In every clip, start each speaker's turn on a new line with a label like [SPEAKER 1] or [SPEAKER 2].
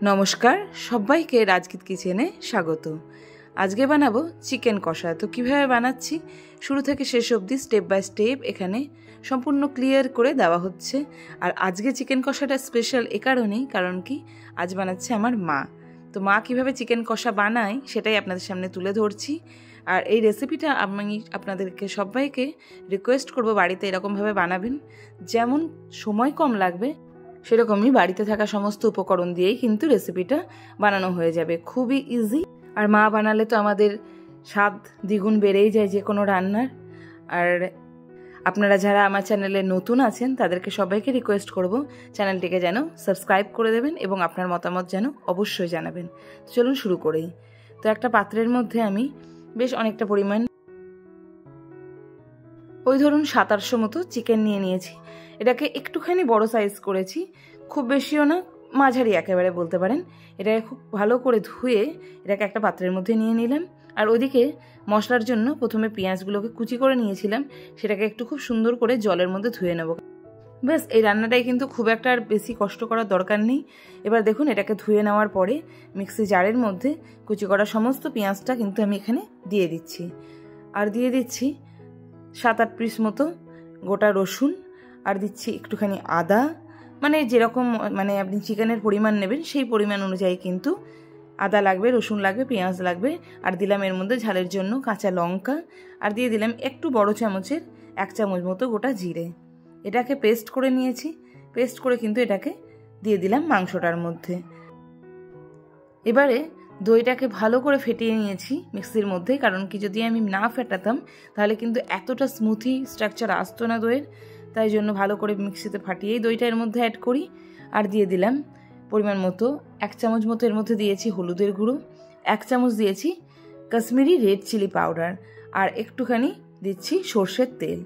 [SPEAKER 1] নমস্কার সবাইকে রাজগীত কিচেনে স্বাগত। আজকে বানাবো চিকেন কষা। তো কিভাবে বানাচ্ছি শুরু থেকে শেষ অবধি স্টেপ বাই স্টেপ এখানে সম্পূর্ণ ক্লিয়ার করে দেওয়া হচ্ছে। আর আজকে চিকেন কষাটা স্পেশাল এ কারণেই, কারণ কি আজ বানাচ্ছে আমার মা। তো মা কিভাবে চিকেন কষা বানায় সেটাই আপনাদের সামনে তুলে ধরছি। আর এই রেসিপিটা আমি আপনাদেরকে সবাইকে রিকোয়েস্ট করব বাড়িতে এরকমভাবে বানাবেন, যেমন সময় কম লাগবে সেরকমই বাড়িতে থাকা সমস্ত উপকরণ দিয়েই কিন্তু রেসিপিটা বানানো হয়ে যাবে, খুবই ইজি। আর মা বানালে তো আমাদের স্বাদ দ্বিগুণ বেড়েই যায় যে কোনো রান্নার। আর আপনারা যারা আমার চ্যানেলে নতুন আছেন তাদেরকে সবাইকে রিকোয়েস্ট করব চ্যানেলটিকে যেন সাবস্ক্রাইব করে দেবেন এবং আপনার মতামত যেন অবশ্যই জানাবেন। চলুন শুরু করেই। তো একটা পাত্রের মধ্যে আমি বেশ অনেকটা পরিমাণ, ওই ধরুন 700-800 মতো চিকেন নিয়ে নিয়েছি। এটাকে একটুখানি বড় সাইজ করেছি, খুব বেশিও না, মাঝারি একেবারে বলতে পারেন। এটাকে খুব ভালো করে ধুয়ে এটাকে একটা পাত্রের মধ্যে নিয়ে নিলাম। আর ওদিকে মশলার জন্য প্রথমে পেঁয়াজগুলোকে কুচি করে নিয়েছিলাম, সেটাকে একটু খুব সুন্দর করে জলের মধ্যে ধুয়ে নেব। ব্যাস, এই রান্নাটাই কিন্তু খুব একটা আর বেশি কষ্ট করার দরকার নেই। এবার দেখুন এটাকে ধুয়ে নেওয়ার পরে মিক্সি জারের মধ্যে কুচি করা সমস্ত পেঁয়াজটা কিন্তু আমি এখানে দিয়ে দিচ্ছি। আর দিয়ে দিচ্ছি 7-8 পিস মতো গোটা রসুন, আর দিচ্ছি একটুখানি আদা, মানে যেরকম মানে আপনি চিকেনের পরিমাণ নেবেন সেই পরিমাণ অনুযায়ী কিন্তু আদা লাগবে, রসুন লাগবে, পেঁয়াজ লাগবে। আর দিলাম এর মধ্যে ঝালের জন্য কাঁচা লঙ্কা, আর দিয়ে দিলাম একটু বড় চামচের 1 চামচ মতো গোটা জিরে। এটাকে পেস্ট করে নিয়েছি। পেস্ট করে কিন্তু এটাকে দিয়ে দিলাম মাংসটার মধ্যে। এবারে দইটাকে ভালো করে ফেটিয়ে নিয়েছি মিক্সির মধ্যে, কারণ কি যদি আমি না ফেটাতাম তাহলে কিন্তু এতটা স্মুথি স্ট্রাকচার আসতো না দইয়ের। তাই জন্য ভালো করে মিক্সিতে ফাটিয়েই দইটা এর মধ্যে অ্যাড করি। আর দিয়ে দিলাম পরিমাণ মতো 1 চামচ মতো এর মধ্যে দিয়েছি হলুদের গুঁড়ো, 1 চামচ দিয়েছি কাশ্মীরি রেড চিলি পাউডার, আর একটুখানি দিচ্ছি সর্ষের তেল।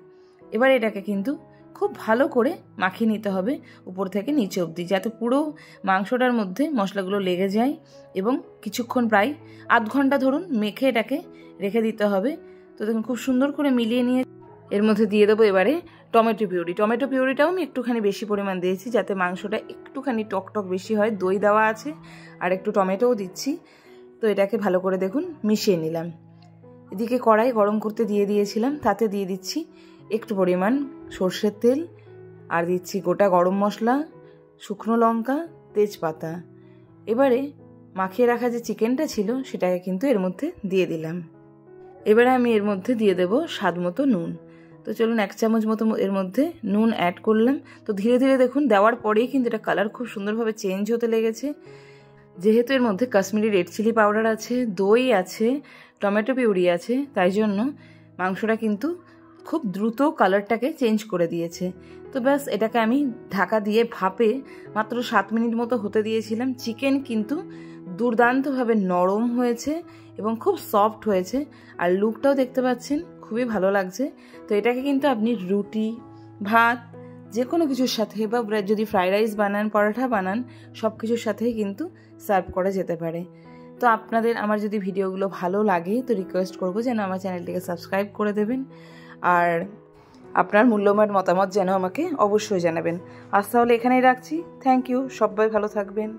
[SPEAKER 1] এবার এটাকে কিন্তু খুব ভালো করে মাখিয়ে নিতে হবে উপর থেকে নিচে অবধি, যাতে পুরো মাংসটার মধ্যে মশলাগুলো লেগে যায়। এবং কিছুক্ষণ প্রায় আধ ঘন্টা ধরুন মেখে এটাকে রেখে দিতে হবে। তো দেখুন খুব সুন্দর করে মিলিয়ে নিয়ে এর মধ্যে দিয়ে দেবো এবারে টমেটো পিউরি। টমেটো পিউরিটাও আমি একটুখানি বেশি পরিমাণ দিয়েছি, যাতে মাংসটা একটুখানি টকটক বেশি হয়। দই দেওয়া আছে আর একটু টমেটোও দিচ্ছি। তো এটাকে ভালো করে দেখুন মিশিয়ে নিলাম। এদিকে কড়াই গরম করতে দিয়ে দিয়েছিলাম, তাতে দিয়ে দিচ্ছি একটু পরিমাণ সর্ষের তেল, আর দিচ্ছি গোটা গরম মশলা, শুকনো লঙ্কা, তেজপাতা। এবারে মাখিয়ে রাখা যে চিকেনটা ছিল সেটাকে কিন্তু এর মধ্যে দিয়ে দিলাম। এবারে আমি এর মধ্যে দিয়ে দেব স্বাদ মতো নুন। তো চলুন 1 চামচ মতো এর মধ্যে নুন অ্যাড করলাম। তো ধীরে ধীরে দেখুন দেওয়ার পরেই কিন্তু এটা কালার খুব সুন্দরভাবে চেঞ্জ হতে লেগেছে। যেহেতু এর মধ্যে কাশ্মীরি রেড চিলি পাউডার আছে, দই আছে, টমেটো পিউরি আছে, তাই জন্য মাংসটা কিন্তু খুব দ্রুত কালারটাকে চেঞ্জ করে দিয়েছে। তো ব্যাস, এটাকে আমি ঢাকা দিয়ে ভাপে মাত্র 7 মিনিট মতো হতে দিয়েছিলাম। চিকেন কিন্তু দুর্দান্তভাবে নরম হয়েছে এবং খুব সফট হয়েছে, আর লুকটাও দেখতে পাচ্ছেন খুবই ভালো লাগছে। তো এটাকে কিন্তু আপনি রুটি, ভাত, যে কোনো কিছুর সাথে, বা যদি ফ্রাইড রাইস বানান, পরোটা বানান, সব কিছুর সাথেই কিন্তু সার্ভ করা যেতে পারে। তো আপনাদের আমার যদি ভিডিওগুলো ভালো লাগে তো রিকোয়েস্ট করবো যেন আমার চ্যানেলটিকে সাবস্ক্রাইব করে দেবেন, আর আপনার মূল্যবান মতামত যেন আমাকে অবশ্যই জানাবেন। আজ তাহলে এখানেই রাখছি। থ্যাংক ইউ, সবাই ভালো থাকবেন।